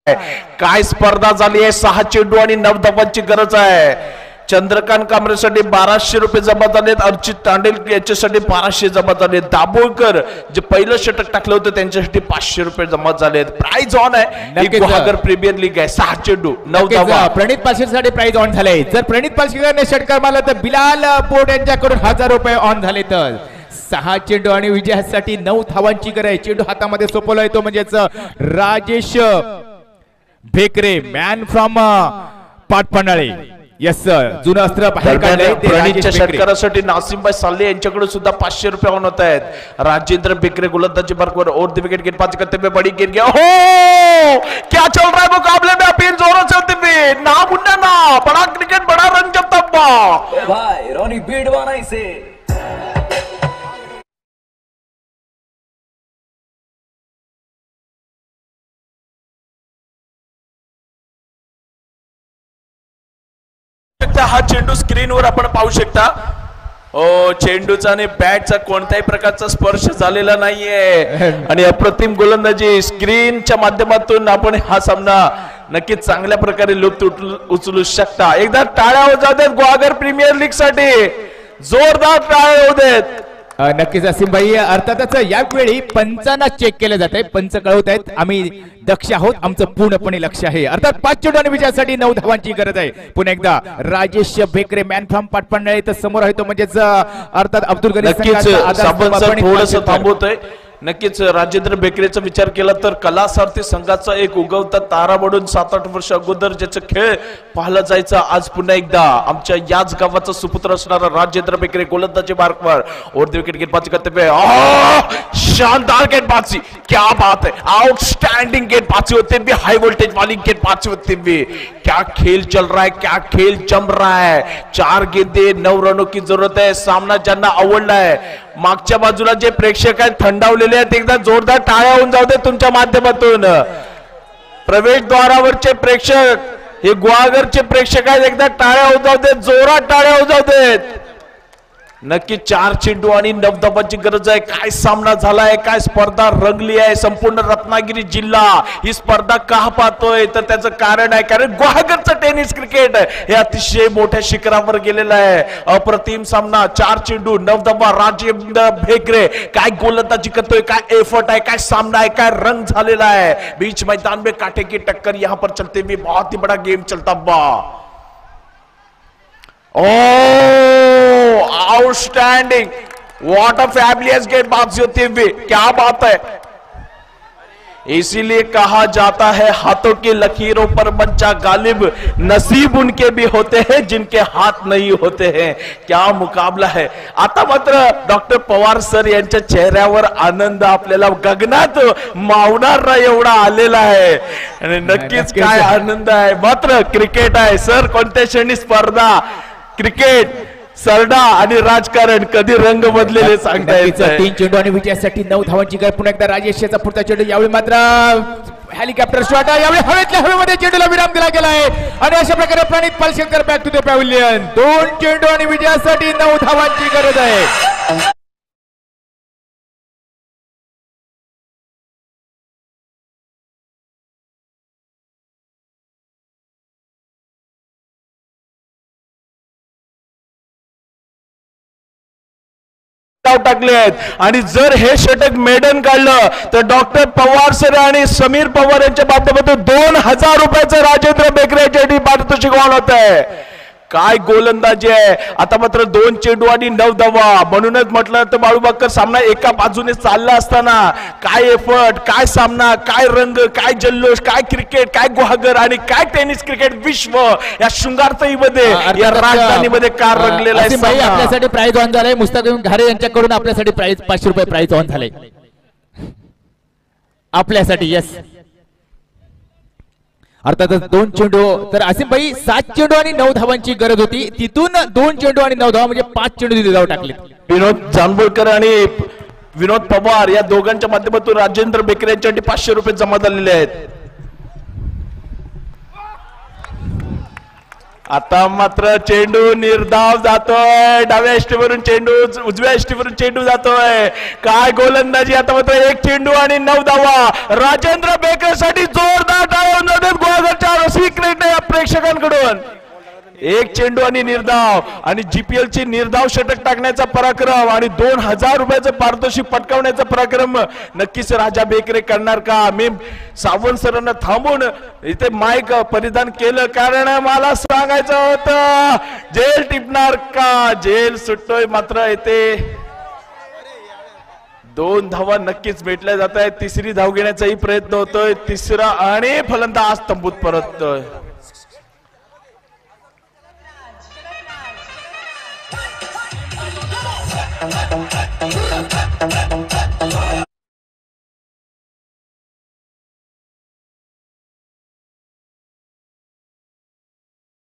काय स्पर्धा झाली आहे. 6 चेंडू आणि 9 धावांची गरज आहे. चंद्रकांत कांबळेसाठी 1200 रुपये जमा झालेत. अर्चित तांडेल याच्यासाठी 1200 जमा झालेत. दाभोळकर जे पहिलं षटक टाकलं होतं त्यांच्यासाठी 500 रुपये जमा झालेत. प्राइज ऑन आहे. गुहागर प्रीमियर लीग आहे. 6 चेंडू 9 धावा. प्रणित पालशेसाठी प्राइज ऑन झाले. जर प्रणित पालशेकरने षटकार मारला तर बिलाल बोर्ड यांच्याकडून 1000 रुपये ऑन झाले. तर 6 चेंडू आणि विजयासाठी 9 धावांची गरज आहे. चेंडू हातामध्ये सोपवला येतो म्हणजेच Rajesh Bhekare man from Patpanhale. Yes sir, जुनं अस्त्र बाहेर काढलंय. प्रणितच्या षटकारासाठी नासिमभाई साले यांच्याकडे सुद्धा 500 रुपये ऑन होत आहेत. राजेंद्र बेकरे गोलंदाजी मार्कवर और द विकेट गेट पास करते हुए बड़ी गेंद गया. हो क्या चल रहा है मुकाबले में. अपील जोरों से होते हुए ना मुन्ना ना बड़ा क्रिकेट बड़ा रन जब तक भाई रोनी बीडवाना इसे हा चेंडू स्क्रीनवर आपण पाहू शकता. चेंडूचा आणि बॅटचा कोणत्याही प्रकारचा स्पर्श झालेला नाहीये आणि अप्रतिम गोलंदाजी. स्क्रीनच्या माध्यमातून आपण हा सामना नक्कीच चांगल्या प्रकारे लुप्त उचलू शकता. एकदा टाळ्या वाजवू देत गुहागर प्रीमियर लीग साठी. जोरदार टाळ्या होऊ देत. नक्कीच असीम भाई. अर्थातच यावेळी पंचांना चेक केलं जात आहे. पंच कळवत आहेत आम्ही दक्ष आहोत. आमचं पूर्णपणे लक्ष आहे. अर्थात 5 चेंडू आणि विजयासाठी 9 धावांची गरज आहे. पुन्हा एकदा राजेश भेकरे मॅन फ्रॉम पाटपन्हाळे तर समोर आहे तो म्हणजेच अर्थात अब्दुल गनी. थोडंसं थांबवतोय. नक्कीच राजेंद्र बेकरेचा विचार केला तर कला सारथी संघाचा एक उगवता तारा म्हणून 7-8 वर्ष अगोदर ज्याचा खेळ पाहायला जायचा आज पुन्हा एकदा आमच्या याच गावाचा सुपुत्र असणारा राजेंद्र बेकरे गोलंदाजी मार्कवर और विकेट गेंदबाजी करते हुए शानदार गेंदबाजी. क्या बात है. आउटस्टैंडिंग गेंदबाजी होते हुए हाई वोल्टेज वाली गेंदबाजी होते हुए क्या खेल चल रहा है. क्या खेल जम रहा है. 4 गेंदे 9 रनों की जरूरत है. सामना ज्यांना आवडला आहे. मागच्या बाजूला जे प्रेक्षक आहेत थंडावलेले आहेत एकदा जोरदार टाळ्या होऊन जाऊ दे तुमच्या माध्यमातून. प्रवेशद्वारावरचे प्रेक्षक हे गुहागरचे प्रेक्षक आहेत. एकदा टाळ्या होऊन जाऊ देत. जोरात टाळ्या होऊन जाऊ देत. नक्की 4 चेंडू आणि 9 धावांची गरज आहे. काय सामना झालाय. काय स्पर्धा रंगली आहे. संपूर्ण रत्नागिरी जिल्हा ही स्पर्धा का पाहतोय तर त्याचं कारण आहे कारण गुहागरचं टेनिस क्रिकेट हे अतिशय मोठ्या शिखरावर गेलेलं आहे. अप्रतिम सामना. 4 चेंडू 9 धावा. राजेंद्र भेकरे काय गोलंदाजी करतोय. काय एफर्ट आहे. काय सामना आहे. काय रंग झालेला है. बीच मैदान में कांटे की टक्कर यहां पर चलते हुए बहुत ही बड़ा गेम चलता हुआ. आउटस्टैंडिंग. व्हाट अ फैबुलस गेंदबाजी होती हुई. क्या बात है. इसीलिए कहा जाता है हाथों की लकीरों पर मंचा गालिब. नसीब उनके भी होते हैं जिनके हाथ नहीं होते हैं. क्या मुकाबला है. आता मात्र डॉक्टर पवार सर यांच्या चेहऱ्यावर आनंद आपल्याला गगनात मावणार नाही एवढा आलेला आहे आणि नक्कीच काय आनंद आहे. मात्र क्रिकेट आहे सर. कोणत्या क्षणी स्पर्धा क्रिकेट सरडा आणि राजकारण कधी रंग बदलेले सांगता येत नाही. 3 चेंडू आणि विजयासाठी 9 धावांची गरज. पुन्हा एकदा राजेशचा पुढचा चेंडू. यावेळी मात्र हेलिकॉप्टर शॉट. यावेळी हवेतल्या हवेमध्ये चेंडूला विराम दिला गेला आहे आणि अशा प्रकारे प्रणित पालशेकर बॅक टू द पॅव्हिलियन. 2 चेंडू आणि विजयासाठी 9 धावांची गरज आहे. टाकले आहेत आणि जर हे षटक मेडन काढलं तर डॉक्टर पवार सर आणि समीर पवार यांच्या माध्यमातून 2000 रुपयाचं राजेंद्र बेकरे यांच्यासाठी पारितोषिक होत आहे. काय गोलंदाजी आहे. आता मात्र 2 चेंडू आणि 9 धावा. म्हणूनच म्हटलं तर बाळूबाकर सामना एका बाजूने चालला असताना काय एफर्ट. काय सामना. काय रंग. काय जल्लोष. काय क्रिकेट. काय गुहागर आणि काय टेनिस क्रिकेट विश्व या शृंगारतईमध्ये या राजधानीमध्ये कार रंगलेला आहे. आपल्यासाठी प्राइज ऑन झालंय. मुस्ताकीम घारे यांच्याकडून आपल्यासाठी प्राइज 500 रुपये प्राइज ऑन झाले आपल्यासाठी. यस अर्थातच 2 चेंडू. तर आसिम भाई 7 चेंडू आणि 9 धावांची गरज होती. तिथून 2 चेंडू आणि 9 धावा म्हणजे 5 चेंडू तिथे धाव टाकले. विनोद जानबोळकर आणि विनोद पवार या दोघांच्या माध्यमातून राजेंद्र बेकरे यांच्यासाठी 500 रुपये जमा झालेले आहेत. आता मात्र चेंडू निर्धाव जातोय, डाव्या एष्टीवरून चेंडू, उजव्या एष्टीवरून चेंडू जातोय. काय गोलंदाजी. आता मात्र एक चेंडू आणि 9 धावा. राजेंद्र बेकरसाठी जोरदार टाळ्या वाजवतात गोवागडच्या रसिक प्रेक्षकांकडून. एक चेंडू आणि निर्धाव, आणि जीपीएल ची निर्धाव षटक टाकण्याचा पराक्रम आणि 2000 रुपयाचं पारितोषिक पटकावण्याचा पराक्रम नक्कीच राजा बेकरे करणार का. मी सावंत सरांना थांबून इथे माईक परिधान केलं, कारण मला सांगायचं होतं जेल टिपणार का. जेल सुटतोय, मात्र येथे 2 धावा नक्कीच भेटल्या जात आहेत. तिसरी धाव घेण्याचाही प्रयत्न होतोय. तिसरा आणि फलंदाज तंबूत परततोय.